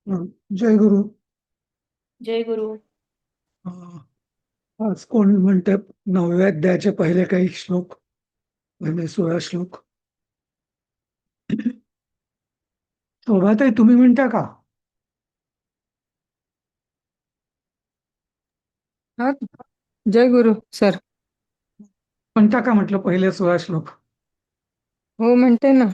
हं. जय गुरु. जय गुरु. अं, आज कोण म्हणते 9व्या अध्यायाचे पहिले काही श्लोक म्हणजे 16 श्लोक. शोभाताई तुम्ही म्हणता का? हा. जय गुरु सर. म्हणता का म्हटलं पहिले 16 श्लोक? हो म्हणते ना.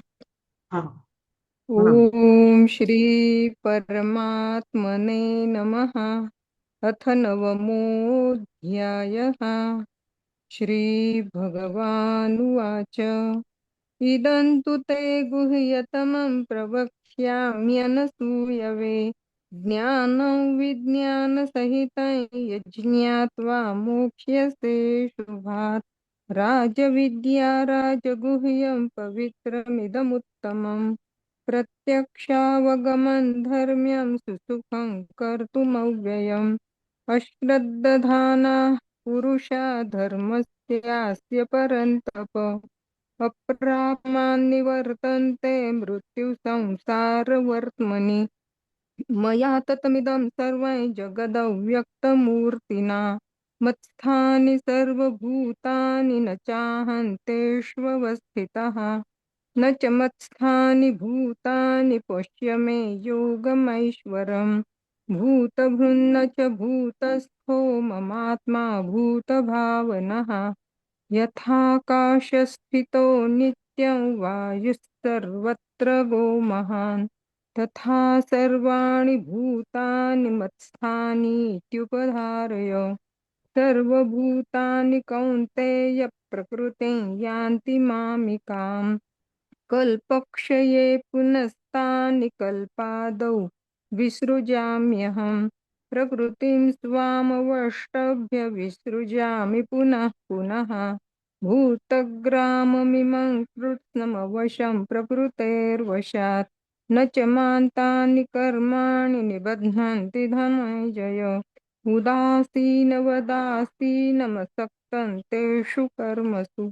हा, म्हणा. ओम श्री परमात्मने नमः. अथ नवमोऽध्यायः. श्री भगवानुवाच इदं तु ते गुह्यतमं प्रवक्ष्याम्यनसूयवे ज्ञानं विज्ञानसहितं यज्ञात्वा मोक्ष्यसे शुभात् राजविद्या राजगुह्यं पवित्रमिदमुत्तमम् प्रत्यक्षावगमं धर्म्यं सुसुखं कर्तुमव्ययम् अश्रद्धधानाः पुरुषा धर्मस्यास्य परन्तप अप्रामान्निवर्तन्ते मृत्यु संसारवर्त्मनि मया ततमिदं सर्वं जगदव्यक्तमूर्तिना मत्स्थानि सर्वभूतानि न चाहन्तेष्वस्थितः न च मत्स्थानि भूतानि पश्य मे योगमैश्वरम् भूतभृन्न च भूतस्थो ममात्मा भूतभावनः यथाकाशस्थितो नित्यं वायुः गो महान् तथा सर्वाणि भूतानि मत्स्थानि इत्युपधारय सर्वभूतानि कौन्तेय प्रकृतिं यान्ति मामिकाम् कल्पक्षये पुनस्तानि कल्पादौ विसृजाम्यहम् प्रकृतिं स्वामवष्टभ्य विसृजामि पुनः पुनः भूतग्राममिमं कृत्स्नमवशं प्रकृतेर्वशात् न च मान्तानि कर्माणि निबध्नन्ति धनञ्जय उदासीनवदासीनमसक्तं तेषु कर्मसु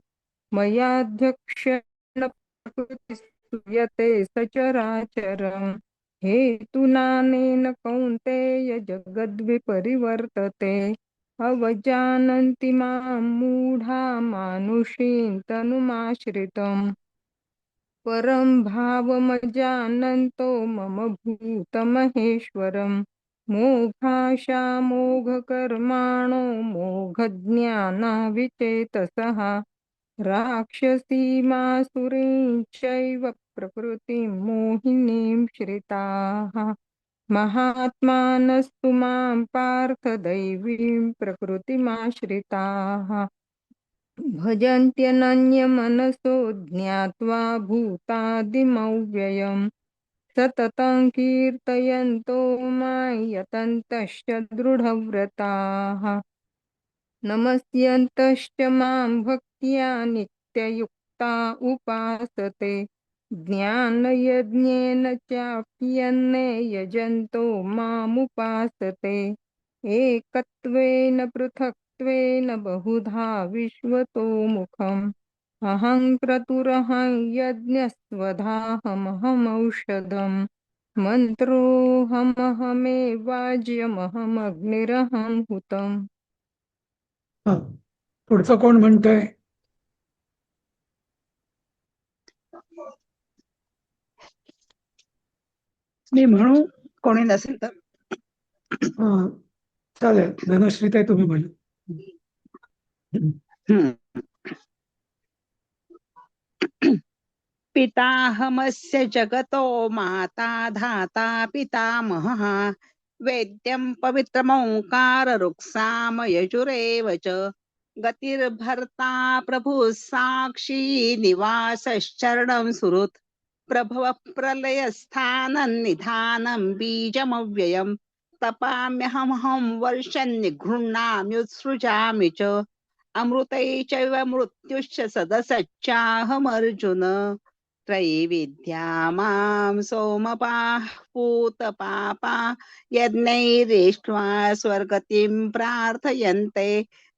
मयाध्यक्ष्येण प्रकृतिस्तूयते सचराचरम् हेतुनानेन कौन्तेय जगद्विपरिवर्तते अवजानन्ति मां मूढा मानुषीं तनुमाश्रितम् परं भावमजानन्तो मम भूतमहेश्वरम् मोघाशामोघकर्माणो मोघज्ञानाविचेतसः राक्षसीमासुरीं चैव प्रकृतिं मोहिनीं श्रिताः महात्मानस्तु मां पार्थ दैवीं प्रकृतिमाश्रिताः भजन्त्यनन्यमनसो ज्ञात्वा भूतादिमव्ययम् सततं कीर्तयन्तो मां यतन्तश्च दृढव्रताः नमस्यन्तश्च मां भक्त्या नित्ययुक्ता उपासते ज्ञानयज्ञेन चाप्यन्ने यजन्तो मामुपासते एकत्वेन पृथक्त्वेन बहुधा विश्वतो मुखम् अहं क्रतुरहं यज्ञस्वधाहमहमौषधम् मन्त्रोऽहमहमेवाज्यमहमग्निरहं हुतम्. हा. पुढचं कोण म्हणतंय? मी म्हणू कोणी नसेल तर. हा, चालेल. धनश्रीताई तुम्ही म्हणा. हम्म. पिताहमस्य जगतो माता धाता पितामहः वेद्यं पवित्रमोङ्कार रुक्साम यजुरेव च गतिर्भर्ता प्रभुः साक्षी निवासश्चरणं सुहृत् प्रभव प्रलयस्थानं निधानं बीजमव्ययम् तपाम्यहमहं वर्षं निगृह्णाम्युत्सृजामि च अमृतै चैव मृत्युश्च सदसच्चाहमर्जुन त्रैविद्या मां सोमपाः पूतपापा यज्ञैरेष्ट्वा स्वर्गतिं प्रार्थयन्ते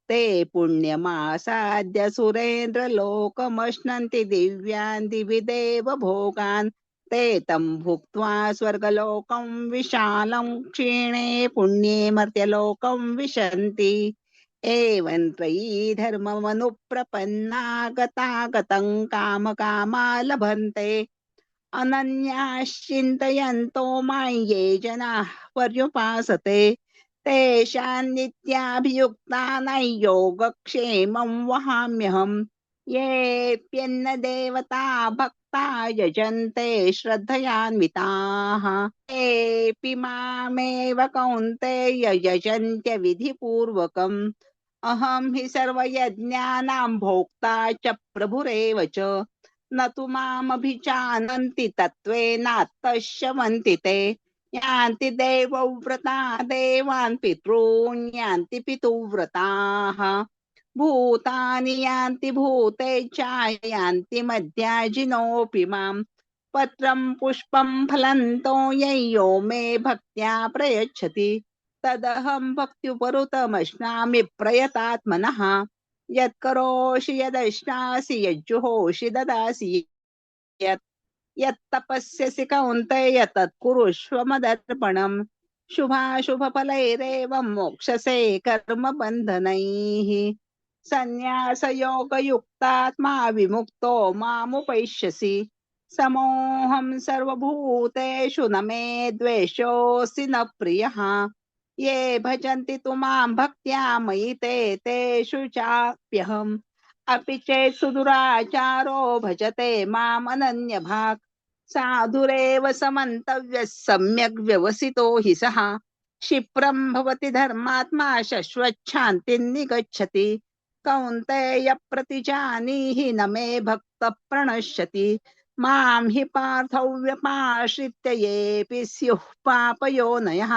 ते पुण्यमासाद्य सुरेन्द्रलोकमश्नन्ति दिव्यान् दिवि देव भोगान् ते तं भुक्त्वा स्वर्गलोकं विशालं क्षीणे पुण्ये मर्त्यलोकं विशन्ति एवं त्रयी धर्ममनुप्रपन्ना गतागतं कामकामा लभन्ते अनन्याश्चिन्तयन्तो मां ये जनाः पर्युपासते तेषां नित्याभियुक्तानां योगक्षेमं वहाम्यहम् येऽप्यन्न देवता भक्ता यजन्ते श्रद्धयान्विताः तेऽपि मामेव कौन्तेय यजन्त्य विधिपूर्वकम् अहं हि सर्वयज्ञानां भोक्ता च प्रभुरेव च न तु मामभिजानन्ति तत्त्वेनात्तश्यवन्ति ते यान्ति देवव्रता देवान् पितॄन् यान्ति पितुव्रताः भूतानि यान्ति भूतेच्छा यान्ति मध्याजिनोऽपि माम् पत्रं पुष्पं फलं तोय्यो मे भक्त्या प्रयच्छति तदहं भक्त्युपरुतमश्नामि प्रयतात्मनः यत्करोषि यदश्नासि यज्जुहोषि ददासि यत् यत्तपस्यसि कौन्तेय तत्कुरुष्व मदर्पणम् शुभाशुभफलैरेव मोक्षसे कर्मबन्धनैः सन्न्यासयोगयुक्तात्मा विमुक्तो मामुपैष्यसि समोऽहं सर्वभूतेषु न मे द्वेषोऽस्ति न प्रियः ये भजन्ति तु मां भक्त्या मयि ते तेषु चाप्यहम् अपि चेत् सुदुराचारो भजते माम् अनन्यभाक् साधुरेव समन्तव्यः सम्यग् व्यवसितो हि सः क्षिप्रं भवति धर्मात्मा शश्वच्छान्तिं निगच्छति कौन्तेय प्रतिजानीहि न मे भक्तः प्रणश्यति मां हि पार्थौ व्यपाश्रित्य येऽपि स्युः पापयोनयः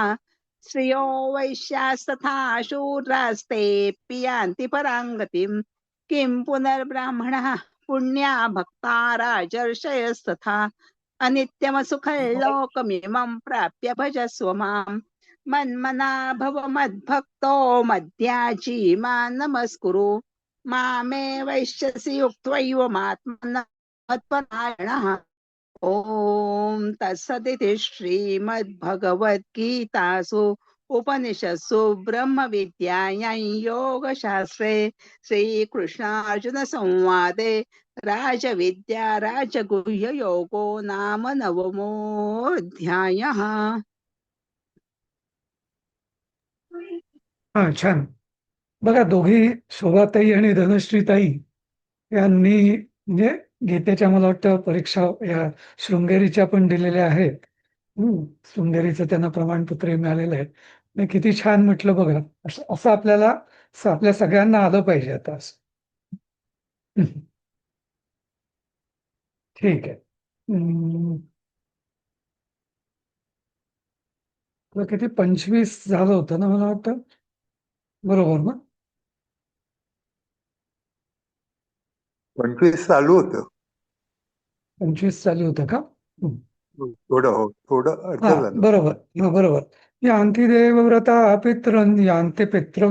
श्रियो वैश्यास्तथा शूद्रास्तेऽपि यान्ति परां गतिम् किं पुनर्ब्राह्मणः पुण्या भक्ता राजर्षयस्तथा अनित्यमसुखल्लोकमिमं प्राप्य भजस्व माम् मन्मना भव मद्भक्तो मद्याजी मां नमस्कुरु मामे वैश्यसि युक्त्वैव मत्परायणः ॐ तत्सदिति श्रीमद्भगवद्गीतासु उपनिषत्सु ब्रह्मविद्यायां योगशास्त्रे श्रीकृष्णार्जुनसंवादे राजविद्या राजगुह्ययोगो नाम नवमोऽध्यायः. हा, छान. बघा, दोघी शोभाताई आणि धनश्रीताई यांनी म्हणजे गीतेच्या मला वाटतं परीक्षा या शृंगेरीच्या पण दिलेल्या आहेत. शृंगेरीचं त्यांना प्रमाणपत्र मिळालेलं आहे. आणि किती छान म्हटलं बघा. असं आपल्याला आपल्या सगळ्यांना आलं पाहिजे आता असं. ठीक आहे. किती 25 झालं होतं ना मला वाटतं, बरोबर ना? 25 चालू होतं. 25 चालू होतं का? थोडं अर्ध हा, झालं. बरोबर. बरोबर. यान्ति देवव्रता पितरं यान्ति पितृ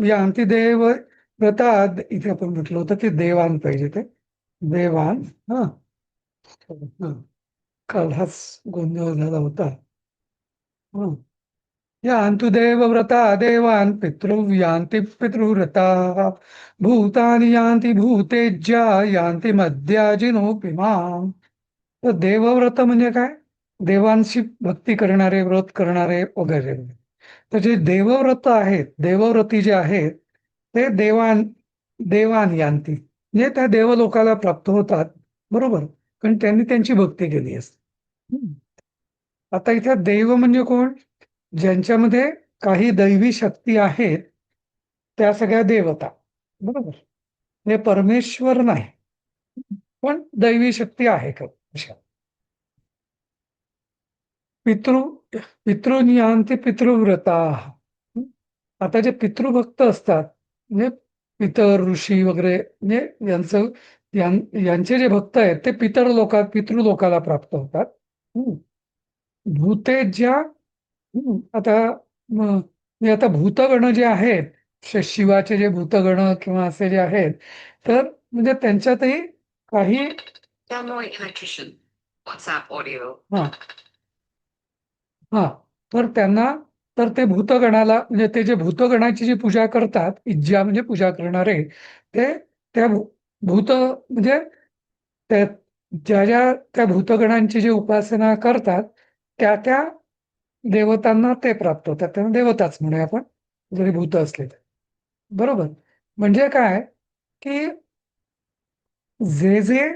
यान्ति देवव्रता, इथे आपण म्हटलं होतं की देवान पाहिजे, ते देवान. हा, काल हाच गोंधळ झाला होता. यान्तु देवव्रता देवान् पितृव्यान्ति पितृव्रताः भूतानि यान्ति भूतेज्या यान्ति मद्याजिनोऽपि माम्. तर देवव्रत म्हणजे काय? देवांशी भक्ती करणारे, व्रत करणारे वगैरे. तर जे देवव्रत आहेत, देवव्रती जे आहेत ते देवान यांती, म्हणजे त्या देवलोकाला प्राप्त होतात, बरोबर, कारण त्यांनी त्यांची भक्ती केली असते. आता इथे देव म्हणजे कोण? ज्यांच्यामध्ये काही दैवी शक्ती आहेत त्या सगळ्या देवता, बरोबर. हे परमेश्वर नाही, पण दैवी शक्ती आहे का अशा. पितृनियांती पितृव्रता. आता जे पितृभक्त असतात, म्हणजे पितर ऋषी वगैरे, म्हणजे यांचे जे भक्त आहेत ते पितृलोकाला प्राप्त होतात. भूतेज्या, आता भूतगण जे आहेत, शिवाचे जे भूतगण किंवा असे जे आहेत, तर म्हणजे त्यांच्यातही काही WhatsApp audio. हा हा तर त्यांना तर ते भूतगणाला म्हणजे ते जे भूतगणाची जी पूजा करतात, इज्जा म्हणजे पूजा करणारे, ते त्या भूत म्हणजे त्या ज्या ज्या त्या भूतगणांची जी उपासना करतात त्या त्या देवतांना ते प्राप्त होतात. त्यांना देवताच म्हणूया आपण, जरी भूत असले तर. बरोबर. म्हणजे काय की जे जे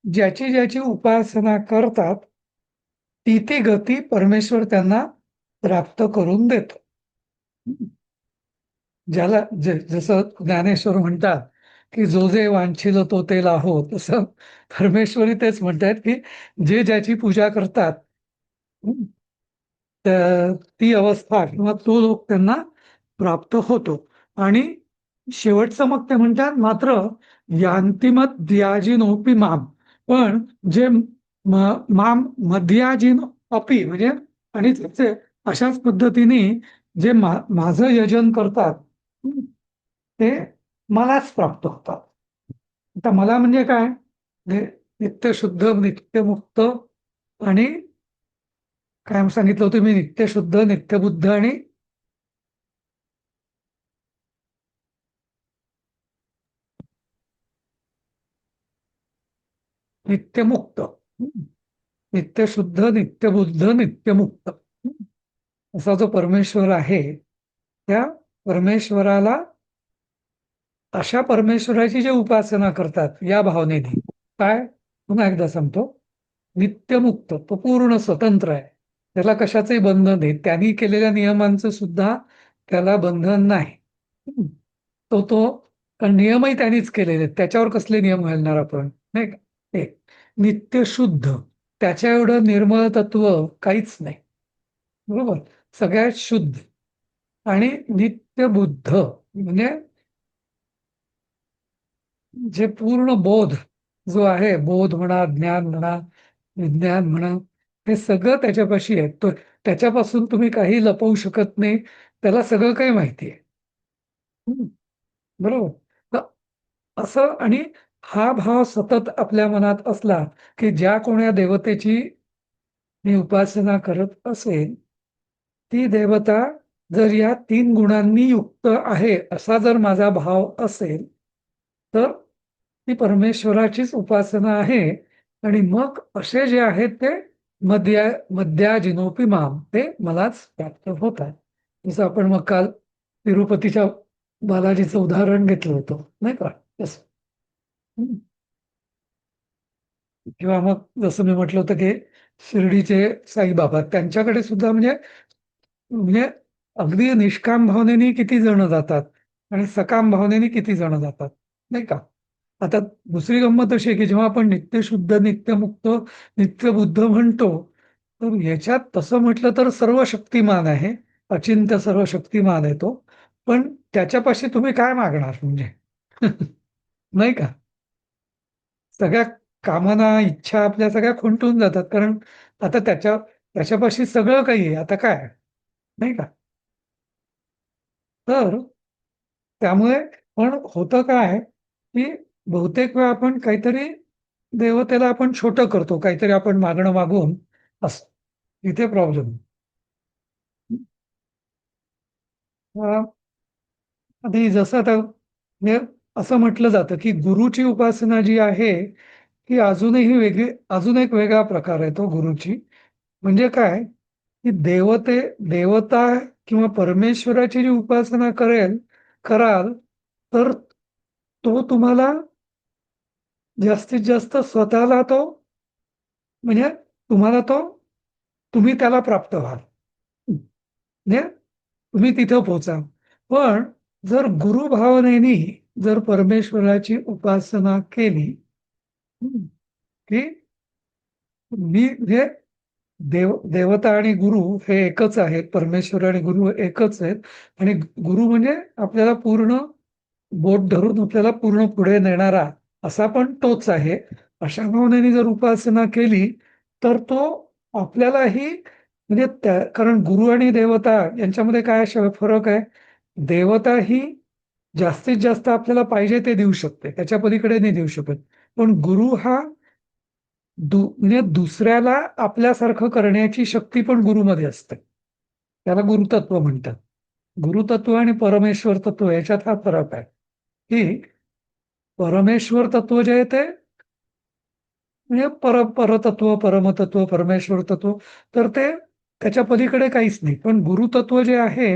ज्याची ज्याची उपासना करतात ती ती गती परमेश्वर त्यांना प्राप्त करून देतो. ज्याला जसं ज्ञानेश्वर म्हणतात की जो जे वांछिल तो ते लाहो, तसं परमेश्वरी तेच म्हणतात की जे ज्याची पूजा करतात हं, ती अवस्था किंवा तो लोक त्यांना प्राप्त होतो. आणि शेवटचं मग ते म्हणतात मात्र यांतिमत द्याजिनोपी माम, पण जे माम मध्याजीन अपी म्हणजे आणि त्याचे अशाच पद्धतीने जे माझं यजन करतात ते मलाच प्राप्त होतात. आता मला म्हणजे काय, नित्य शुद्ध, नित्यमुक्त आणि काय सांगितलं होतं मी, नित्य शुद्ध, नित्यबुद्ध आणि नित्यमुक्त. नित्यशुद्ध, नित्यबुद्ध, नित्यमुक्त असा जो परमेश्वर आहे, त्या परमेश्वराला अशा परमेश्वराची जे उपासना करतात या भावनेने, काय पुन्हा एकदा सांगतो, नित्यमुक्त, तो पूर्ण स्वतंत्र आहे, त्याला कशाचंही बंधन नाही, त्यांनी केलेल्या नियमांचं सुद्धा त्याला बंधन नाही. तो तो कारण नियमही त्यांनीच केलेले, त्याच्यावर कसले नियम घालणार आपण, नाही का. एक नित्य शुद्ध, त्याच्या एवढं निर्मळ तत्व काहीच नाही, बरोबर, सगळ्यात शुद्ध. आणि नित्य बुद्ध म्हणजे जे पूर्ण बोध जो आहे, बोध म्हणा, ज्ञान म्हणा, विज्ञान म्हणा, हे सगळं त्याच्यापाशी आहे. तो त्याच्यापासून तुम्ही काही लपवू शकत नाही, त्याला सगळं काही माहिती आहे. बरोबर. तर असं, आणि हा भाव सतत आपल्या मनात असला की ज्या कोण्या देवतेची मी उपासना करत असेल, ती देवता जर या 3 गुणांनी युक्त आहे असा जर माझा भाव असेल, तर ती परमेश्वराचीच उपासना आहे. आणि मग असे जे आहेत ते मध्याजिनोपी माम, ते मलाच प्राप्त होतात. जसं आपण मग काल तिरुपतीच्या बालाजीचं उदाहरण घेतलं होतं, नाही का, तसं. किंवा मग जसं मी म्हटलं होतं की शिर्डीचे साईबाबा, त्यांच्याकडे सुद्धा म्हणजे म्हणजे अगदी निष्काम भावनेने किती जण जातात आणि सकाम भावनेने किती जण जातात, नाही का. आता दुसरी गंमत अशी आहे की जेव्हा आपण नित्यशुद्ध, नित्यमुक्त, नित्यबुद्ध म्हणतो, तर याच्यात तसं म्हटलं तर सर्व शक्तिमान आहे, अचिंत्य सर्व शक्तिमान आहे तो. पण त्याच्यापाशी तुम्ही काय मागणार म्हणजे नाही का. सगळ्या कामना, इच्छा आपल्या सगळ्या खुंटून जातात, कारण आता त्याच्यापाशी सगळं काही आहे, आता काय, नाही का. तर त्यामुळे पण होतं काय की बहुतेक वेळा आपण काहीतरी देवतेला आपण छोटं करतो, काहीतरी आपण मागणं मागून, असं इथे प्रॉब्लेम. आधी जसं आता म्हणजे असं म्हटलं जातं की गुरुची उपासना जी आहे ती अजूनही वेगळी, अजून एक वेगळा प्रकार आहे तो गुरुची. म्हणजे काय की देवता किंवा परमेश्वराची जी उपासना कराल, तर तो तुम्हाला जास्तीत जास्त स्वतःला तो म्हणजे तुम्हाला तो तुम्ही त्याला प्राप्त व्हाल, म्हणजे तुम्ही तिथं पोहोचा. पण जर गुरुभावनेने जर परमेश्वराची उपासना केली, की मी म्हणजे देवता आणि गुरु हे एकच आहेत, परमेश्वर आणि गुरु एकच आहेत, आणि गुरु म्हणजे आपल्याला पूर्ण बोट धरून आपल्याला पूर्ण पुढे नेणारा असा पण तोच आहे. अशा भावनेने जर उपासना केली तर तो आपल्यालाही म्हणजे कारण गुरु आणि देवता यांच्यामध्ये काय फरक आहे. देवता ही जास्तीत जास्त आपल्याला पाहिजे ते देऊ शकते, त्याच्या पलीकडे नाही देऊ शकत. पण गुरु हा म्हणजे दुसऱ्याला आपल्यासारखं करण्याची शक्ती पण गुरुमध्ये असते. त्याला गुरुतत्व म्हणतात. गुरुतत्व आणि परमेश्वर तत्व याच्यात हा फरक आहे की परमेश्वर तत्व जे आहे ते म्हणजे परतत्व, परमतत्व, परमेश्वर तत्व, तर ते त्याच्या पलीकडे काहीच नाही. पण गुरुतत्व जे आहे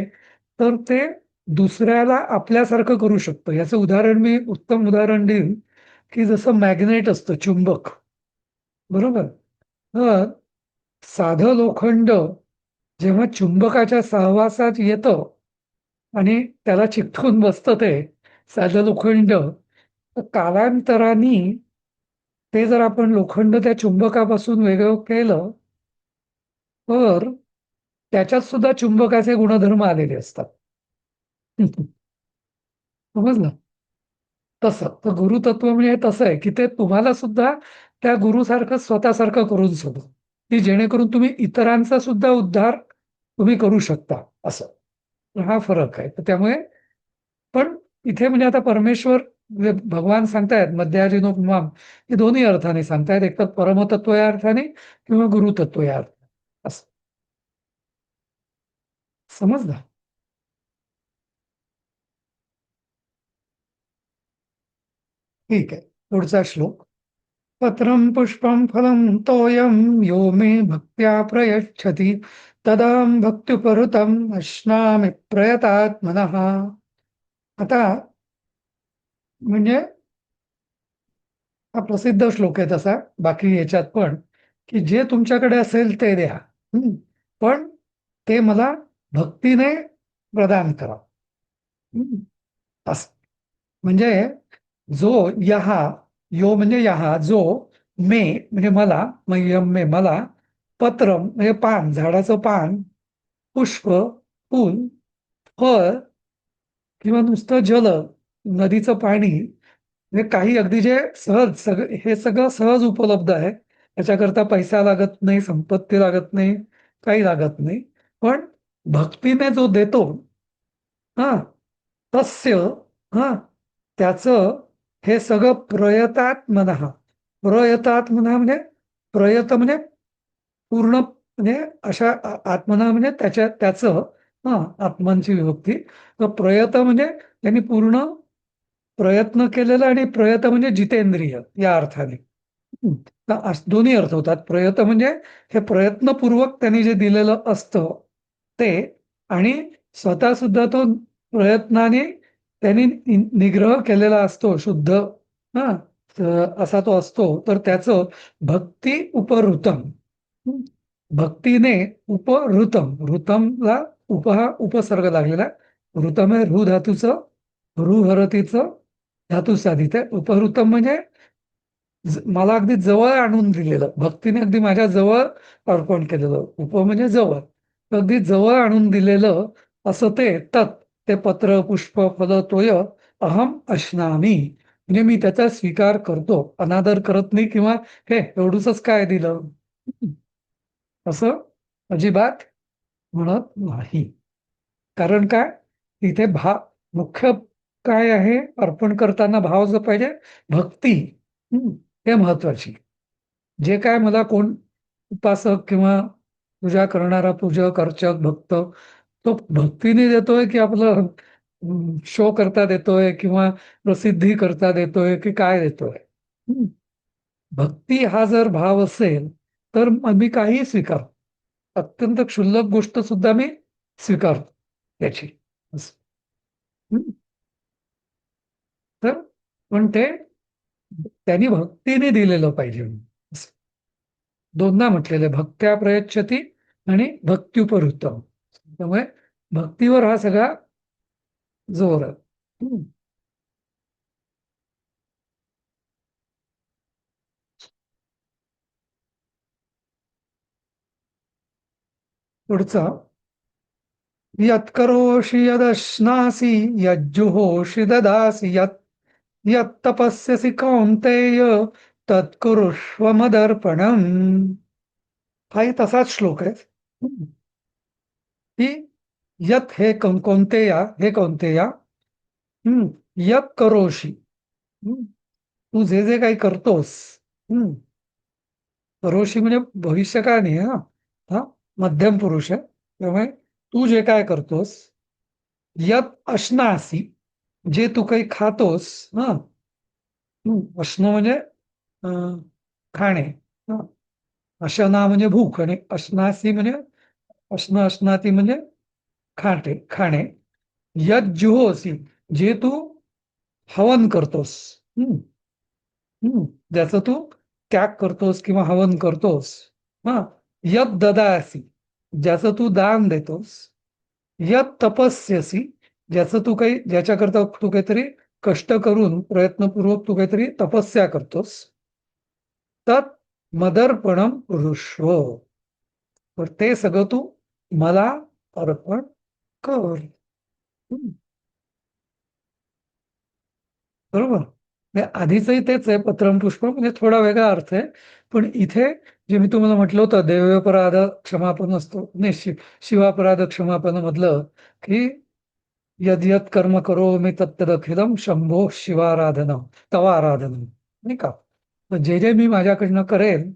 तर ते दुसऱ्याला आपल्यासारखं करू शकतं. याचं उदाहरण मी उत्तम उदाहरण देईन की जसं मॅग्नेट असतं, चुंबक, बरोबर. तर साधं लोखंड जेव्हा चुंबकाच्या सहवासात येतं आणि त्याला चिकटून बसतं ते साधं लोखंड, तर कालांतराने ते जर आपण लोखंड त्या चुंबकापासून वेगळं केलं तर त्याच्यात सुद्धा चुंबकाचे गुणधर्म आलेले असतात. समजलं? तसं तर गुरुतत्व म्हणजे तसं आहे की ते तुम्हाला सुद्धा त्या गुरुसारखं स्वतःसारखं करून सोडू, की जेणेकरून तुम्ही इतरांचा सुद्धा उद्धार तुम्ही करू शकता असं. तर हा फरक आहे. तर त्यामुळे पण इथे म्हणजे आता परमेश्वर भगवान सांगतायत मध्याजिनो पुमाम, हे दोन्ही अर्थाने सांगतायत. एक तर परमतत्व या अर्थाने किंवा गुरुतत्व या अर्थाने असं. समजलं? ठीक आहे. पुढचा श्लोक. पत्रं पुष्पं फलं तोयं यो मे भक्त्या प्रयच्छति तदां भक्त्युपहृतम् अश्नामि प्रयतात्मनः. आता म्हणजे हा प्रसिद्ध श्लोक आहे तसा बाकी याच्यात पण, की जे तुमच्याकडे असेल ते द्या. हं. पण ते मला भक्तीने प्रदान करा. हं. असं म्हणजे जो यहा, यो म्हणजे यहा, जो मे म्हणजे मला, मह्यम मे मला, पत्रम म्हणजे पान, झाडाचं पान, पुष्प, फूल, फळ किंवा नुसतं जल, नदीचं पाणी, म्हणजे काही अगदी जे सहज हे सगळं सहज उपलब्ध आहे. त्याच्याकरता पैसा लागत नाही, संपत्ती लागत नाही, काही लागत नाही. पण भक्तीने जो देतो, हा, तस्य, हा, त्याचं हे सगळं प्रयतात मनः. प्रयतात मनः म्हणजे प्रयत म्हणजे पूर्ण, म्हणजे अशा आत्मना म्हणजे त्याचं, हा, आत्मांची विभक्ती. तर प्रयत म्हणजे त्यांनी पूर्ण प्रयत्न केलेला आणि प्रयत म्हणजे जितेंद्रिय या अर्थाने. हं. तर दोन्ही अर्थ होतात. प्रयत म्हणजे हे प्रयत्नपूर्वक त्यांनी जे दिलेलं असतं ते, आणि स्वतः सुद्धा तो प्रयत्नाने त्यांनी निग्रह केलेला असतो शुद्ध, हा, असा तो असतो. तर त्याचं भक्ती उपहृतम. हं. भक्तीने उपहृतम, ऋतमला हा उपसर्ग लागलेला. ऋतम आहे ऋ धातूचं, ऋहरतीचं धातू साधित आहे. उपहृतम म्हणजे मला अगदी जवळ आणून दिलेलं, भक्तीने अगदी माझ्या जवळ अर्पण केलेलं. उप म्हणजे जवळ, अगदी जवळ आणून दिलेलं असं ते तत्, ते पत्र, पुष्प, फल, तोय अहम अश्नामी. म्हणजे मी त्याचा स्वीकार करतो, अनादर करत नाही किंवा हे एवढूसच काय दिलं असं अजिबात म्हणत नाही. कारण काय, तिथे मुख्य काय आहे, अर्पण करताना भाव जो पाहिजे, भक्ती. हं, हे महत्वाची. जे काय मला कोण उपासक किंवा पूजा करणारा पूजक, अर्चक, भक्त, तो भक्तीने देतोय की आपलं शो करता देतोय किंवा प्रसिद्धी करता देतोय की काय देतोय. हं. भक्ती हा जर भाव असेल तर मग मी काहीही स्वीकारतो. अत्यंत क्षुल्लक गोष्ट सुद्धा मी स्वीकारतो त्याची. असं. हं. तर पण ते त्यांनी भक्तीने दिलेलं पाहिजे. असं. दोनदा म्हटलेलं आहे, भक्त्या प्रयच्छती आणि भक्त्युपहृतम. त्यामुळे भक्तीवर हा सगळा जोर आहे. हं. पुढचा. यत्करोषि यदश्नासि यज्जुहोषि ददासि यत्तपस्यसि कौन्तेय तत्कुरुष्व मदर्पणम्. हाही तसाच श्लोक आहे. हं. की यत हे कोणतेया, हे कोणतेया, यत करोषि, तू जे जे काही करतोस, हं, करोशी म्हणजे भविष्यकाळ नाही आहे ना, हा मध्यम पुरुष आहे. त्यामुळे तू जे काय करतोस, यत अश्नासी, जे तू काही खातोस, हा अश्न म्हणजे अं, खाणे, हा अशना म्हणजे भूक, आणि अश्नासी म्हणजे अश्न अश्नाती म्हणजे खाणे. यत जुहोसी, जे तू हवन करतोस, हम्म, ज्याचं तू त्याग करतोस किंवा हवन करतोस, हा यत ददासी, ज्याचं तू दान देतोस, यत तपस्यसी, ज्याच्याकरता तू काहीतरी कष्ट करून प्रयत्नपूर्वक तू काहीतरी तपस्या करतोस, तत् मदर्पणम पुरुष्व, तर ते सगळं तू मला अर्पण कर. हम्म, बरोबर. म्हणजे आधीचंही तेच आहे, पत्रम पुष्प म्हणजे थोडा वेगळा अर्थ आहे. पण इथे जे मी तुम्हाला म्हटलं होतं, देवापराध क्षमापण असतो, नाही शिवापराध क्षमापण मधलं, की यद यद कर्म करो मी तत्तदखिलम शंभो शिवाराधनम तवाराधनम, नाही का. तर जे जे मी माझ्याकडनं करेन,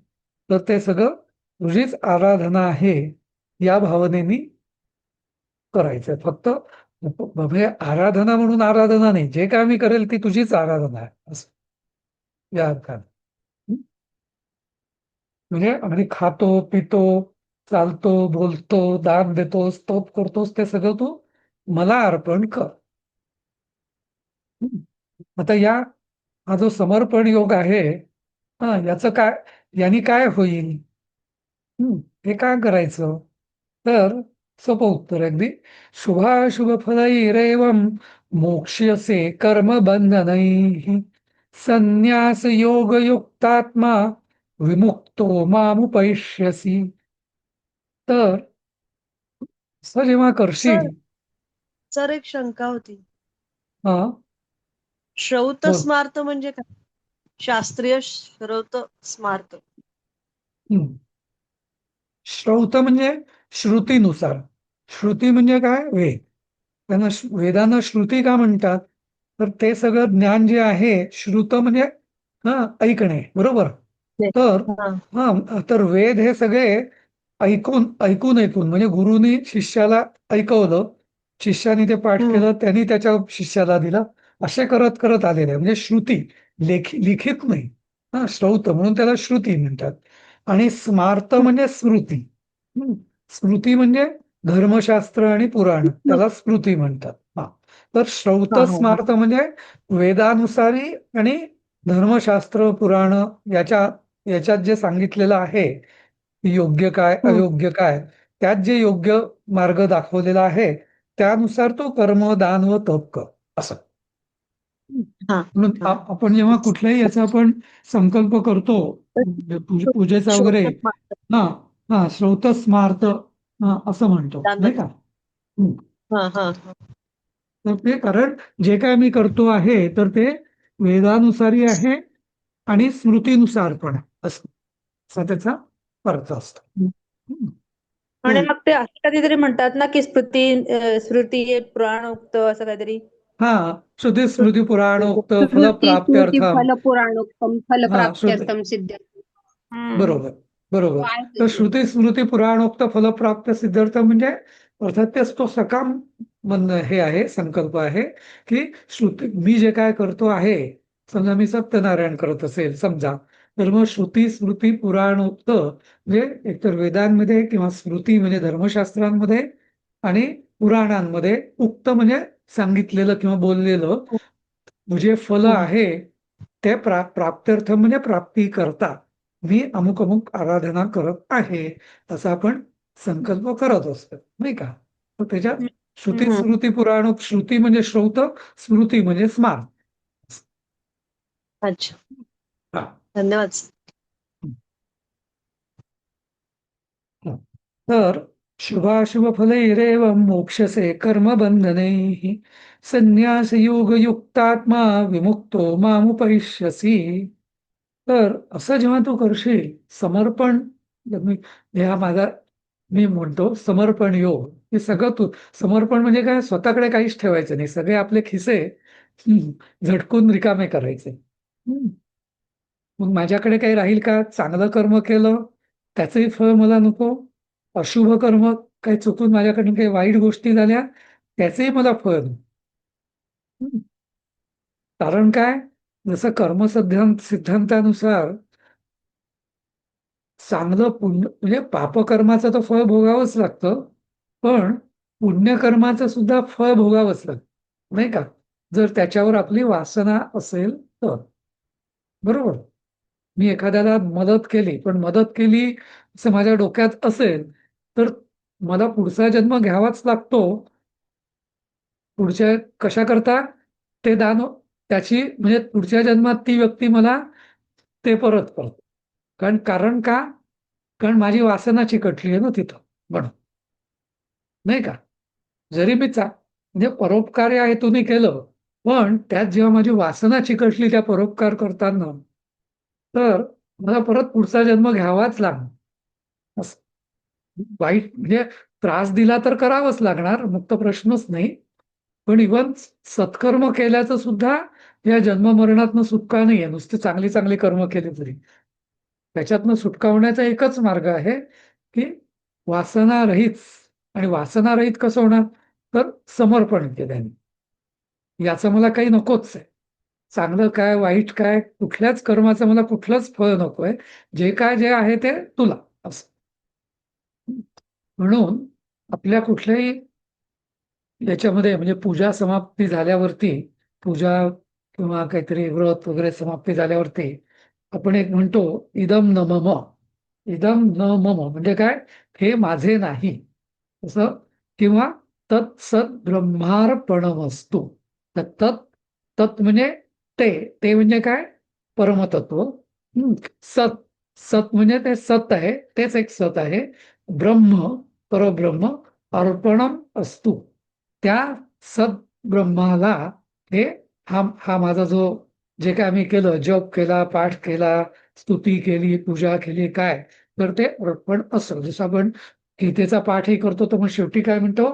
तर ते सगळं तुझीच आराधना आहे या भावनेनी करायचंय. फक्त म्हणजे आराधना म्हणून आराधना नाही, जे काय मी करेल ती तुझीच आराधना आहे, असं या अर्थाने. हं? म्हणजे आणि खातो पितो, चालतो बोलतो, दान देतोस, तप करतोस, ते सगळं तू मला अर्पण कर. हं? आता हा जो समर्पण योग आहे, याचं काय, यांनी काय होईल, हे काय करायचं, तर सोपं उत्तर आहे अगदी. शुभाशुभ फलैरेवं मोक्ष्यसे कर्म बंधनैः संन्यास योग युक्तात्मा विमुक्तो मामुपैष्यसी. तर असं जेव्हा सर करशील, सर एक शंका होती. हा श्रौत बोल. स्मार्त म्हणजे काय? शास्त्रीय श्रौत स्मार्त. हं. श्रौत म्हणजे श्रुतीनुसार. श्रुती म्हणजे काय, वेद. त्यांना वेदांना श्रुती का म्हणतात, तर ते सगळं ज्ञान जे आहे, श्रुत म्हणजे ऐकणे, बरोबर. तर हा. तर वेद हे सगळे ऐकून ऐकून ऐकून, म्हणजे गुरुनी शिष्याला ऐकवलं, शिष्याने ते पाठ हम्म. केलं, त्यांनी त्याच्या शिष्याला दिलं, असे करत करत आलेले आहे. म्हणजे श्रुती, लिखित नाही, श्रौत म्हणून त्याला श्रुती म्हणतात. आणि स्मार्त म्हणजे स्मृती. हं. स्मृती म्हणजे धर्मशास्त्र आणि पुराण, त्याला स्मृती म्हणतात. तर श्रौत हा, हा, स्मार्त म्हणजे वेदानुसारी आणि धर्मशास्त्र पुराण याच्यात जे सांगितलेलं आहे, योग्य काय हम्म. अयोग्य काय, त्यात जे योग्य मार्ग दाखवलेला आहे, त्यानुसार तो कर्म दान व तप कर, असं. हा, म्हणून हा. आपण जेव्हा कुठल्याही याचा आपण संकल्प करतो, पूजेचा वगैरे, श्रौत स्मार्त. हा श्रौत स्मार्त, असं म्हणतो, नाही का. हं. हा, हा, हा. तर ते कारण जे काय मी करतो आहे, तर ते वेदानुसारी आहे आणि स्मृतीनुसार पण आहे, असं असा त्याचा अर्थ असतो. हं. आणि हं. मग ते असं कधीतरी म्हणतात ना की स्मृती पुराणोक्त असं काहीतरी. हा श्रुती स्मृती पुराणोक्त श्रुती स्मृती फलप्राप्त्यर्थम. फलपुराणोक्तम हा श्रुती, फलप्राप्त्यर्थम सिद्ध. हम्म. बरोबर बरोबर. आहे तर ते. श्रुती स्मृती पुराणोक्त फलप्राप्त सिद्धार्थ म्हणजे अर्थात तेच तो सकाम हे आहे, संकल्प आहे, की श्रुती मी जे काय करतो आहे, समजा मी सत्यनारायण करत असेल समजा, तर मग श्रुती स्मृती पुराणोक्त म्हणजे एकतर वेदांमध्ये किंवा स्मृती म्हणजे धर्मशास्त्रांमध्ये आणि पुराणांमध्ये उक्त म्हणजे सांगितलेलं किंवा बोललेलं जे फल हम्म. आहे, ते प्राप्त्यर्थ म्हणजे प्राप्ती करता मी अमुक अमुक आराधना करत आहे, असा आपण संकल्प करत असतो, नाही का. तर त्याच्यात श्रुती हम्म. स्मृती पुराण, श्रुती म्हणजे श्रौत, स्मृती म्हणजे स्मार्त. अच्छा, हा. धन्यवाद. तर शुभाशुभ फलैरेव मोक्षसे कर्म बंधनैः संन्यास योग युक्तात्मा विमुक्तो मामुपैष्यसी. तर असं जेव्हा तू करशील, समर्पण, ह्या माझा मी म्हणतो समर्पण योग, हे सगळं तू, समर्पण म्हणजे काय, स्वतःकडे काहीच ठेवायचं नाही, सगळे आपले खिसे झटकून रिकामे करायचे. मग माझ्याकडे काही राहील का? चांगलं कर्म केलं त्याचंही फळ मला नको, अशुभ कर्म काही चुकून माझ्याकडून काही वाईट गोष्टी झाल्या त्याचंही मला फळ नको. हं. कारण काय? जसं सिद्धांतानुसार चांगलं पुण्य म्हणजे पापकर्माचं तर फळ भोगावंच लागतं, पण पुण्यकर्माचं सुद्धा फळ भोगावंच लागतं, नाही का? जर त्याच्यावर आपली वासना असेल तर. बरोबर. मी एखाद्याला मदत केली, पण मदत केली असं माझ्या डोक्यात असेल तर मला पुढचा जन्म घ्यावाच लागतो. पुढच्या कशा करता ते दान त्याची म्हणजे पुढच्या जन्मात ती व्यक्ती मला ते परत करतो. कारण कारण का? कारण माझी वासना चिकटली आहे ना तिथं, म्हणून, नाही का? जरी मी म्हणजे परोपकार या हेतूने केलं, पण त्यात जेव्हा माझी वासना चिकटली त्या परोपकार करताना, तर मला परत पुढचा जन्म घ्यावाच लागणार. असं वाईट म्हणजे त्रास दिला तर करावंच लागणार, मग तर प्रश्नच नाही. पण इव्हन सत्कर्म केल्याचं सुद्धा या जन्ममरणातनं सुटका नाहीये, नुसती चांगली चांगली कर्म केली तरी. त्याच्यातनं सुटका होण्याचा एकच मार्ग आहे की वासनारहित. आणि वासनारहित कसं होणार? तर समर्पण केल्याने. याचं मला काही नकोच आहे. चांगलं काय वाईट काय कुठल्याच कर्माचं मला कुठलंच फळ नकोय. जे आहे ते तुला, असं. म्हणून आपल्या कुठल्याही याच्यामध्ये म्हणजे पूजा समाप्ती झाल्यावरती, पूजा किंवा काहीतरी व्रत वगैरे समाप्ती झाल्यावरती आपण एक म्हणतो इदम न मम. इदम न मम म्हणजे काय? हे माझे नाही असं. किंवा तत्सत ब्रह्मार्पणमस्तु. तत् तत् म्हणजे ते म्हणजे काय? परमतत्व. सत सत म्हणजे ते सत आहे, तेच एक सत आहे. ब्रह्म परब्रह्म अर्पणम असतु. त्या सद्ब्रह्माला हे हा माझा जो जे काय आम्ही केलं, जप केला, पाठ केला, स्तुती केली, पूजा केली, काय तर ते अर्पण असं. जसं आपण गीतेचा पाठही करतो तर मग शेवटी काय म्हणतो?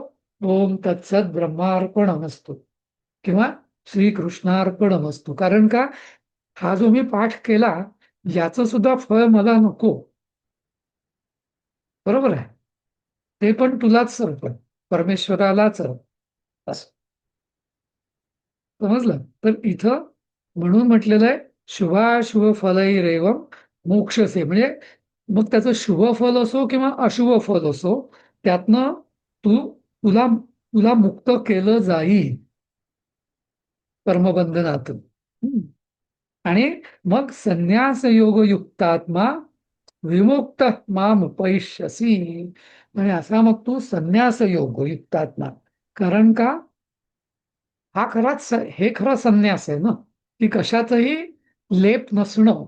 ओम तत्सत ब्रह्मार्पणमस्तु किंवा श्रीकृष्णार्पणमस्तु. कारण का? हा जो मी पाठ केला याचं सुद्धा फळ मला नको. बरोबर आहे? ते पण तुलाच अर्पण, परमेश्वरालाच अर्पण, असं. समजलं? तर इथं म्हणून म्हटलेलं आहे शुभाशुभ फलैरेवम मोक्षसे. म्हणजे मग त्याचं शुभ फल असो किंवा अशुभ फल असो, त्यातनं तुला तुला मुक्त केलं जाईल कर्मबंधनातून. आणि मग संन्यास योग युक्तात्मा विमुक्त मामुपैष्यसी. आणि असा मग तू संन्यास योग युक्तात्मा. कारण का? हे खरा संन्यास आहे ना, की कशाचंही लेप नसणं.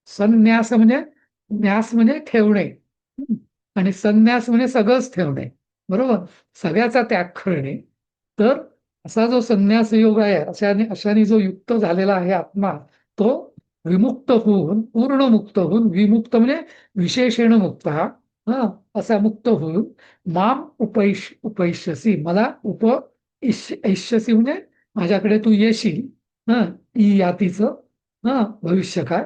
संन्यास म्हणजे न्यास म्हणजे ठेवणे, आणि संन्यास म्हणजे सगळंच ठेवणे. बरोबर? सगळ्याचा त्याग करणे. तर असा जो संन्यास योग आहे, अशाने जो युक्त झालेला आहे आत्मा, तो विमुक्त होऊन, पूर्ण मुक्त होऊन, विमुक्त म्हणजे विशेषेण मुक्त हा, असा मुक्त होऊन माम उपैष्यसी, मला ऐष्यसी म्हणजे माझ्याकडे तू येशील. यातीचं भविष्यकाळ.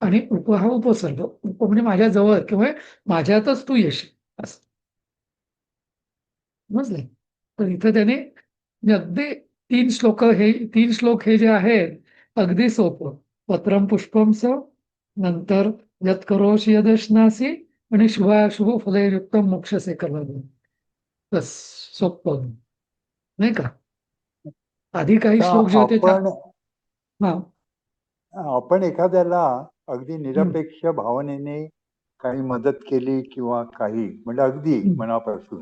आणि हा उपसर्ग. म्हणजे माझ्या जवळ किंवा माझ्यातच तू येशील, असं. समजले? तर इथं त्याने अगदी 3 श्लोक हे जे आहेत अगदी सोपं. पत्रम पुष्पम स, नंतर यत करोषि यदश्नासी, आणि शुभाशुभ फलैर्युक्त मोक्षसे कर्म. बस, सोपं, नाही का? आधी काही आता श्लोक जे होते हा आपण एखाद्याला अगदी हम्म, निरपेक्ष भावनेने काही मदत केली किंवा काही म्हणजे अगदी हम्म, मनापासून,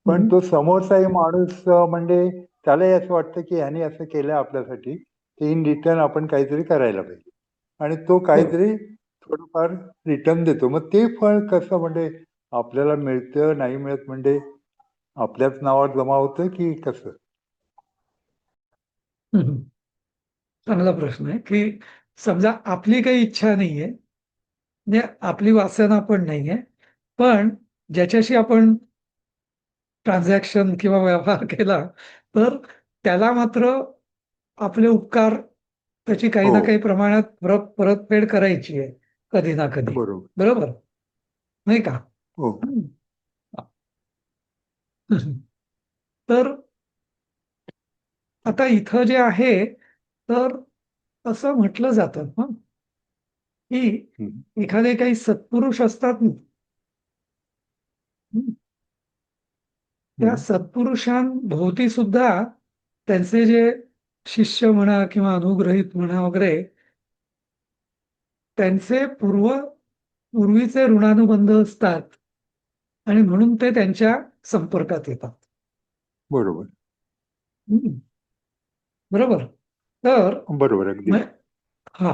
पण हम्म. तो समोरचाही माणूस म्हणजे त्यालाही असं वाटतं की ह्याने असं केलं आपल्यासाठी, ते इन रिटर्न आपण काहीतरी करायला पाहिजे, आणि तो बरोबर. काहीतरी थोडंफार रिटर्न देतो. मग ते फळ कसं म्हणजे आपल्याला मिळतं नाही मिळत, म्हणजे आपल्याच नावावर जमा होतं की कसं? हम्म. चांगला प्रश्न आहे की समजा आपली काही इच्छा नाहीये, म्हणजे आपली वासना पण नाहीये, पण ज्याच्याशी आपण ट्रान्झॅक्शन किंवा व्यवहार केला तर त्याला मात्र आपले उपकार त्याची काही हो ना काही प्रमाणात परतफेड करायची आहे कधी ना कधी. बरोबर बरोबर नाही का? हो हम्म. तर आता इथं जे आहे तर असं म्हटलं जातं की हम्म, एखादे काही सत्पुरुष असतात ना, हं, त्या हम्म, सत्पुरुषांभोवती सुद्धा त्यांचे जे शिष्य म्हणा किंवा अनुग्रहित म्हणा वगैरे त्यांचे पूर्वीचे ऋणानुबंध असतात आणि म्हणून ते त्यांच्या संपर्कात येतात. बरोबर हं, बरोबर. तर बरोबर अगदी म- हा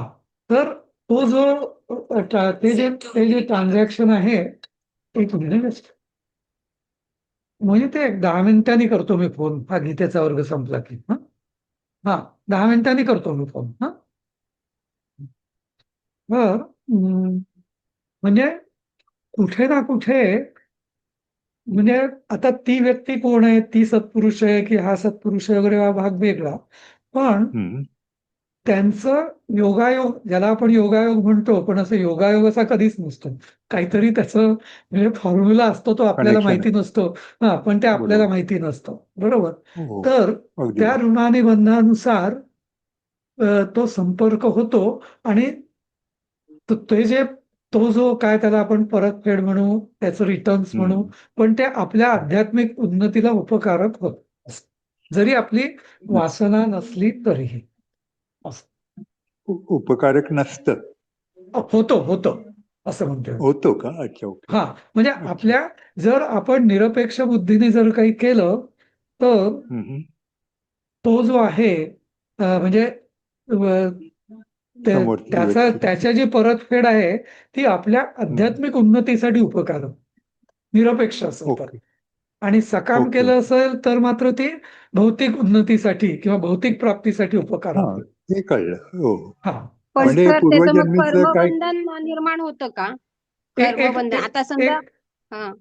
तर तो जो ते जे ट्रान्झॅक्शन आहे, एक मिनिट म्हणजे ते 10 मिनिटांनी करतो मी फोन, हा गीतेचा वर्ग संपला की. हा 10 मिनिटांनी करतो मी फोन. तर म्हणजे कुठे ना कुठे म्हणजे आता ती व्यक्ती कोण आहे, ती सत्पुरुष आहे की हा सत्पुरुष आहे वगैरे, हा भाग वेगळा. पण हम्म, त्यांचं योगायोग, ज्याला आपण योगायोग म्हणतो, पण असं योगायोग असा कधीच नसतो. काहीतरी त्याचं म्हणजे फॉर्म्युला असतो, तो आपल्याला कनेक्शन माहिती नसतो. पण ते आपल्याला बरोबर माहिती नसतं. बरोबर. हो तर अगदी त्या बरोबर ऋणानुबंधानुसार तो संपर्क होतो आणि ते जे तो जो काय त्याला आपण परतफेड म्हणू, त्याचं रिटर्न्स म्हणू, हम्म, पण ते आपल्या आध्यात्मिक उन्नतीला उपकारक होत असतं. जरी आपली वासना नसली तरीही असं. उपकारक नसतं होतो होतो असं म्हणतोय. होतो का अच्छा ओके हा म्हणजे अच्छा आपल्या जर आपण निरपेक्ष बुद्धीने जर काही केलं तर हम्म, तो जो आहे म्हणजे समोरची त्याचा व्यक्ती त्याच्या जी परतफेड आहे ती आपल्या हम्म, आध्यात्मिक उन्नतीसाठी उपकारक, निरपेक्ष असेल तर. ओके आणि सकाम ओके केलं असेल तर मात्र ती भौतिक उन्नतीसाठी किंवा भौतिक प्राप्तीसाठी हा उपकारक आहे. हे कळलं हो हा पण असं. म्हणजे सर त्याचं मग पूर्वजन्मीच काय कर्मबंधन निर्माण होतं का? एक एक कर्मबंधन एक आता समजा एक हा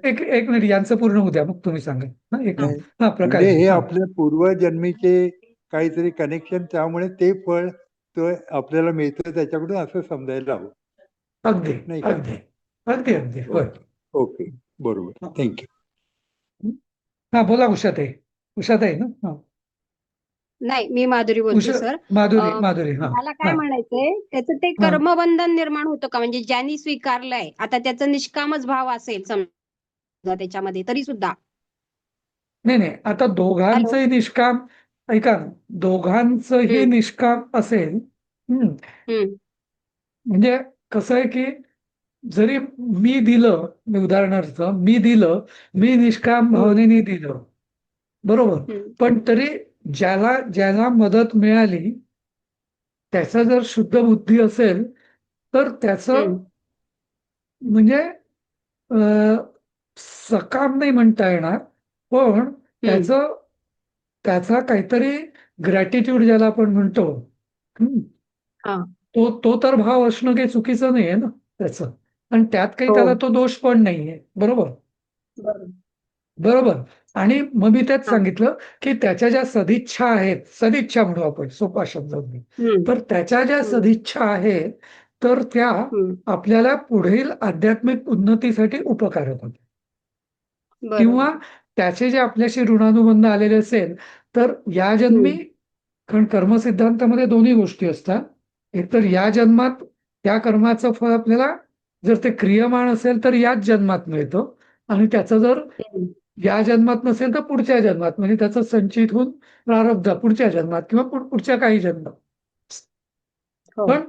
एक मिनिट, यांचं पूर्ण होऊ द्या, मग तुम्ही सांगा. एक हा नाही मिनिट. हा म्हणजे प्रकाशजी. हे हा आपल्या पूर्वजन्मीचे काहीतरी कनेक्शन त्यामुळे ते फळ तो आपल्याला मिळतं त्याच्याकडून असं समजायला हवं अगदी नाही का अगदी अगदी अगदी होय. ओके ओके बरोबर थँक्यू हा बोला उषाताई. उषाताई ना? हा नाही मी माधुरी बोलते उषा सर. माधुरी माधुरी. हा मला काय हा म्हणायचंय त्याचं ते हा कर्मबंधन निर्माण होतं का? म्हणजे ज्यांनी स्वीकारलंय आता त्याचा निष्कामच भाव असेल समजा त्याच्यामध्ये तरी सुद्धा. नाही नाही, आता हॅलो. दोघांचंही निष्काम, ऐका ना, दोघांचंही हम्म निष्काम असेल. हम्म म्हणजे कसं आहे की जरी मी दिलं, मी उदाहरणार्थ मी दिलं, मी निष्काम हम्म भावनेने दिलं, बरोबर. हम्म पण तरी ज्याला ज्याला मदत मिळाली त्याचा जर शुद्ध बुद्धी असेल तर त्याचं हम्म म्हणजे अ, सकाम नाही म्हणता येणार, पण हम्म त्याचं त्याचा काहीतरी ग्रॅटिट्यूड ज्याला आपण म्हणतो, हं, हा तो तर भाव असणं काही चुकीचं नाही आहे ना त्याचं. आणि त्यात काही हो त्याला तो दोष पण नाहीये. बरोबर. बरोबर. बरोबर. आणि मग मी त्यात हा सांगितलं की त्याच्या ज्या सदिच्छा आहेत, सदिच्छा म्हणू आपण सोपा शब्द मी, हम्म तर त्याच्या ज्या हम्म सदिच्छा आहेत तर त्या हम्म आपल्याला पुढील आध्यात्मिक उन्नतीसाठी उपकारक होतात. बरोबर. किंवा त्याचे जे आपल्याशी ऋणानुबंध आलेले असेल तर या जन्मी, हम्म कारण कर्मसिद्धांतामध्ये दोन्ही गोष्टी असतात. एकतर या जन्मात त्या कर्माचं फळ आपल्याला जर ते क्रियमाण असेल तर याच जन्मात मिळतं, आणि त्याचं जर हम्म या जन्मात नसेल तर पुढच्या जन्मात, म्हणजे त्याचं संचित होऊन प्रारब्ध पुढच्या जन्मात किंवा पुढच्या काही जन्मात. हो पण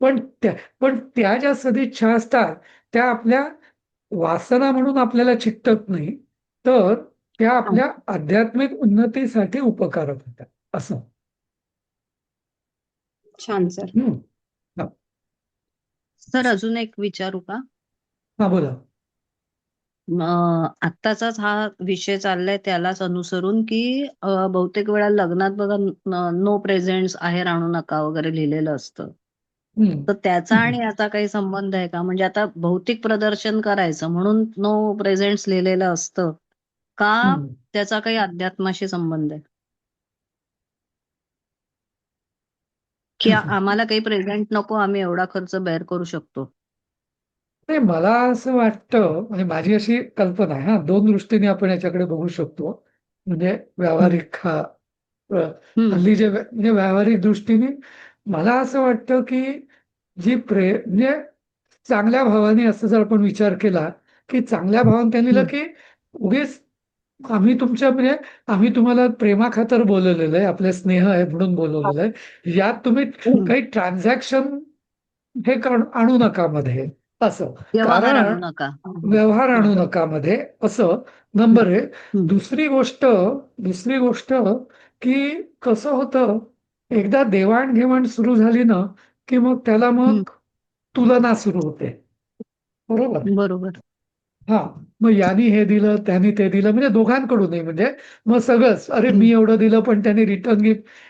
पण त्या पण त्या ज्या सदिच्छा असतात त्या आपल्या वासना म्हणून आपल्याला चिकटत नाही, तर त्या हा आपल्या आध्यात्मिक उन्नतीसाठी उपकारक होतात असं. छान सर. हम्म. हा सर अजून एक विचारू का? हा, बोला. आत्ताचाच हा विषय चाललाय त्यालाच अनुसरून की बहुतेक वेळा लग्नात बघा नो प्रेझेंट्स आहेर आणू नका वगैरे लिहिलेलं असतं. हम्म. तर त्याचा आणि याचा काही संबंध आहे का? म्हणजे आता भौतिक प्रदर्शन करायचं म्हणून नो प्रेझेंट्स लिहिलेलं असतं का? हम्म. त्याचा काही अध्यात्माशी संबंध आहे? की आम्हाला काही प्रेझेंट नको, आम्ही एवढा खर्च बेअर करू शकतो. नाही, मला असं वाटतं, म्हणजे माझी अशी कल्पना आहे, हा, दोन दृष्टीने आपण याच्याकडे बघू शकतो. म्हणजे व्यावहारिक हल्ली जे म्हणजे व्यावहारिक दृष्टीने मला असं वाटतं की जी म्हणजे चांगल्या भावाने असं जर आपण विचार केला की चांगल्या भावाने त्यांनी लिहिलं की उगीच आम्ही तुमच्या म्हणजे आम्ही तुम्हाला प्रेमाखातर बोलवलेलं आहे, आपले स्नेह आहे म्हणून बोलवलेलं आहे, यात तुम्ही काही ट्रान्झॅक्शन हे आणू नका मध्ये, असं. व्यवहार आणू कारण नका. व्यवहार आणू नका मध्ये, असं नंबर आहे. दुसरी गोष्ट की कसं होतं, एकदा देवाणघेवाण सुरू झाली ना की मग त्याला मग तुलना सुरू होते, बरोबर. बरोबर. हा, मग यांनी हे दिलं त्यांनी ते दिलं, म्हणजे दोघांकडूनही, म्हणजे मग सगळंच, अरे मी एवढं दिलं पण त्यांनी रिटर्न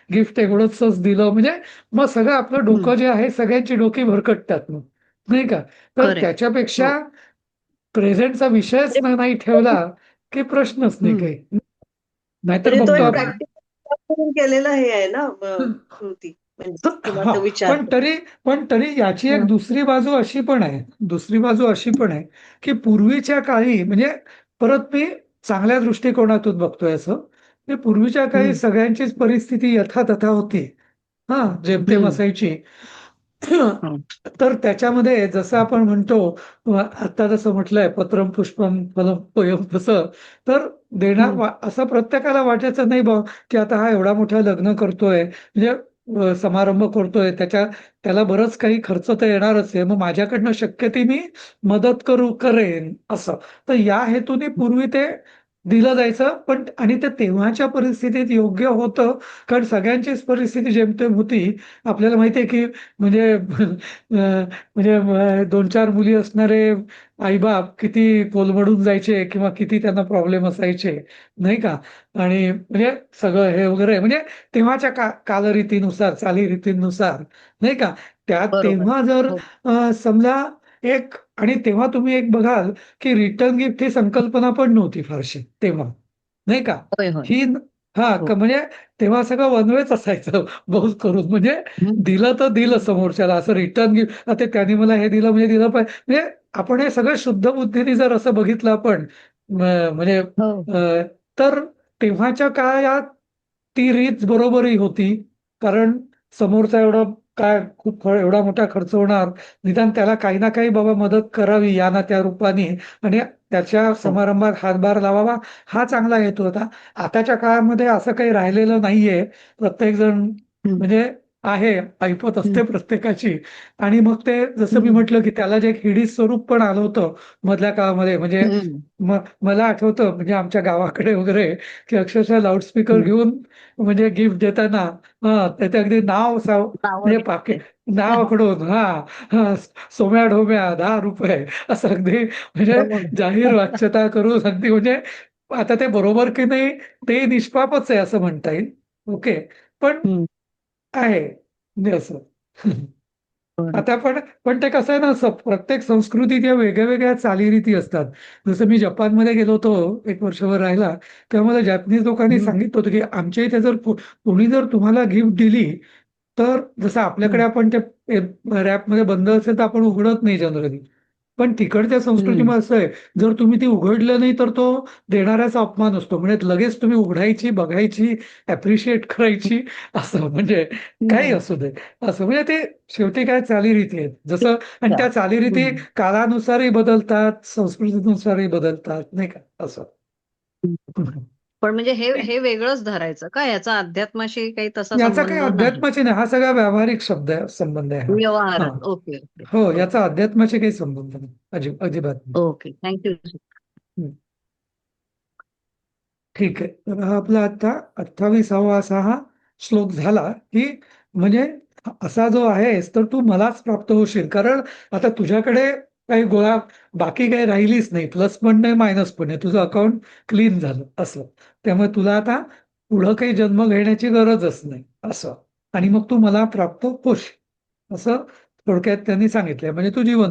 गिफ्ट एवढंच दिलं, म्हणजे मग सगळं आपलं डोकं जे आहे सगळ्यांची डोकी भरकटतात मग, नाही का. तर करेक्ट. त्याच्यापेक्षा प्रेझेंटचा विषयच नाही ठेवला की प्रश्नच नाही काही. नाहीतर म्हणजे तो बघतो एक आपण. प्रॅक्टिस केलेला हे आहे ना कृती, म्हणजे किंवा हा, तो विचार. पण तरी याची एक दुसरी बाजू अशी पण आहे, की पूर्वीच्या काळी, म्हणजे परत मी चांगल्या दृष्टिकोनातून बघतोय असं, की पूर्वीच्या काळी सगळ्यांचीच परिस्थिती यथातथा होती, हा, जेमतेम असायची. तर त्याच्यामध्ये जसं आपण म्हणतो, आता जसं म्हटलंय पत्रम पुष्पम फलम तोयम, तसं तर असं प्रत्येकाला वाटायचं नाही बा की आता हा एवढा मोठा लग्न करतोय, म्हणजे समारंभ करतोय, त्याला बरंच काही खर्च तर येणारच आहे, मग माझ्याकडनं शक्य ती मी मदत करेन, असं. तर या हेतूने पूर्वी ते दिलं जायचं, पण आणि ते तेव्हाच्या परिस्थितीत योग्य होतं, कारण सगळ्यांचीच परिस्थिती जेमतेम होती. आपल्याला माहितीये की म्हणजे म्हणजे 2-4 मुली असणारे आईबाप किती कोलमडून जायचे किंवा किती त्यांना प्रॉब्लेम असायचे, नाही का. आणि म्हणजे सगळं हे वगैरे, म्हणजे तेव्हाच्या कालरीतीनुसार, चालीरीतीनुसार, नाही का. बरोबर. तेव्हा जर हो. समजा आणि तेव्हा तुम्ही एक बघाल की रिटर्न गिफ्ट ही संकल्पना पण नव्हती फारशी तेव्हा, नाही का. होय, होय. ही हो. म्हणजे तेव्हा सगळं वनवेच असायचं बहुत करून, म्हणजे दिलं तर दिलं समोरच्याला, असं रिटर्न गिफ्ट, आता त्यांनी मला हे दिलं म्हणजे दिलं पाहिजे, म्हणजे आपण हे सगळं शुद्ध बुद्धीने जर असं बघितलं आपण, म्हणजे हो. तर तेव्हाच्या काळात ती रीत बरोबरही होती, कारण समोरचा एवढा काय खूप एवढा मोठा खर्च होणार, निदान त्याला काही ना काही बाबा मदत करावी या ना त्या रूपाने, आणि त्याच्या समारंभात हातभार लावावा, हा चांगला हेतू होता. आताच्या काळामध्ये असं काही राहिलेलं नाहीये. प्रत्येक जण म्हणजे आहे, ऐपत असते प्रत्येकाची, आणि मग ते जसं मी म्हटलं की त्याला जे एक हिडीस स्वरूप पण आलं होतं मधल्या काळामध्ये, म्हणजे मला आठवतं म्हणजे आमच्या गावाकडे वगैरे की अक्षरशः लाऊडस्पीकर घेऊन म्हणजे गिफ्ट देताना, त्याचे अगदी नावं म्हणजे घ्यायचे. नावाकडून, सोम्या ढोम्या ₹10 असं अगदी म्हणजे जाहीर वाच्यता करून, अगदी म्हणजे आता ते बरोबर की नाही ते निष्पापच आहे असं म्हणता येईल. ओके, पण आहे म्हणजे असं. आता पण ते कसं आहे ना, प्रत्येक संस्कृतीत वेगळ्या वेगळ्या चालीरीती असतात. जसं मी जपानमध्ये गेलो होतो 1 वर्षभर राहायला, तेव्हा मला जॅपनीज लोकांनी सांगितलं होतं की आमच्या इथे जर कोणी जर तुम्हाला गिफ्ट दिली, तर जसं आपल्याकडे आपण ते रॅपमध्ये बंद असेल तर आपण उघडत नाही जनरली, पण तिकडच्या संस्कृतीमध्ये असं आहे, जर तुम्ही ती उघडलं नाही तर तो देणाऱ्याचा अपमान असतो, म्हणजे लगेच तुम्ही उघडायची, बघायची, ऍप्रिशिएट करायची, असं म्हणजे काही असू दे, असं म्हणजे ते शेवटी काय चालीरीती आहेत, जसं. आणि त्या चालीरीती काळानुसारही बदलतात, संस्कृतीनुसारही बदलतात, नाही का, असं. पण म्हणजे हे वेगळंच धरायचं का, याचा अध्यात्माशी काही तसा याचा काही संबंध नाही? अध्यात्माची नाही, हा सगळा व्यावहारिक संबंध आहे हा. हा, व्यवहारात. Okay, okay. हो, याचा अध्यात्माशी काही संबंध नाही, अजिबात नाही. Okay, thank you. ठीक आहे, तर हा आपला आता 28वा असा हा श्लोक झाला की म्हणजे असा जो आहेस तर तू मलाच प्राप्त होशील, कारण आता तुझ्याकडे काही बाकी काही राहिलीच नाही, प्लस पण नाही मायनस पण नाही, तुझं अकाउंट क्लीन झालं असं. त्यामुळे तुला आता पुढं काही जन्म घेण्याची गरजच नाही असं, आणि मग तू मला प्राप्त होशील, असं थोडक्यात त्यांनी सांगितलंय, म्हणजे तू जीवन